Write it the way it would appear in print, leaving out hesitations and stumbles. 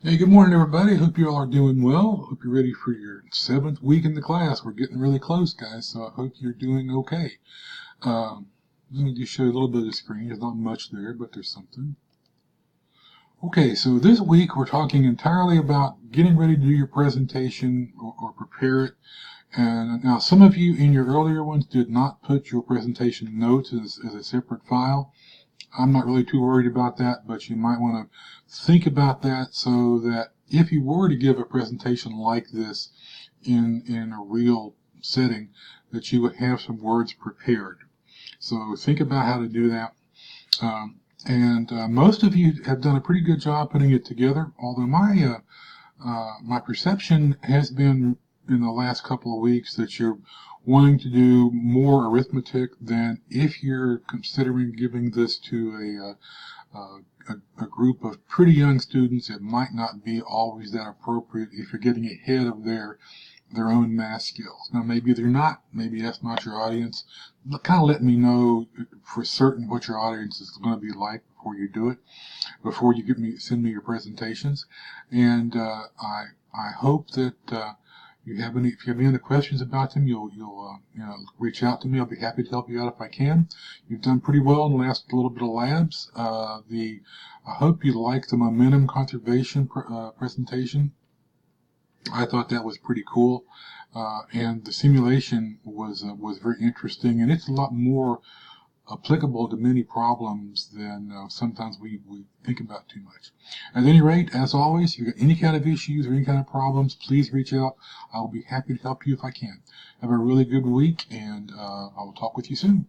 Hey, good morning, everybody. Hope you all are doing well. Hope you're ready for your 7th week in the class. We're getting really close, guys, so I hope you're doing okay. Let me just show you a little bit of the screen. There's not much there, but there's something. Okay, so this week we're talking entirely about getting ready to do your presentation or prepare it. And now some of you in your earlier ones did not put your presentation notes as a separate file. I'm not really too worried about that, but you might want to think about that so that if you were to give a presentation like this in a real setting, that you would have some words prepared. So think about how to do that. And most of you have done a pretty good job putting it together, although my perception has been in the last couple of weeks that you're wanting to do more arithmetic than if you're considering giving this to a group of pretty young students. It might not be always that appropriate if you're getting ahead of their own math skills. Now, maybe they're not. Maybe that's not your audience. But kind of let me know for certain what your audience is going to be like before you do it, before you send me your presentations. And I hope that if you have any other questions about them, you'll reach out to me. I'll be happy to help you out if I can. You've done pretty well in the last little bit of labs. I hope you like the momentum conservation presentation. I thought that was pretty cool, and the simulation was very interesting, and it's a lot more applicable to many problems than sometimes we think about too much. At any rate, as always, if you've got any kind of issues or any kind of problems, please reach out. I'll be happy to help you if I can. Have a really good week, and I will talk with you soon.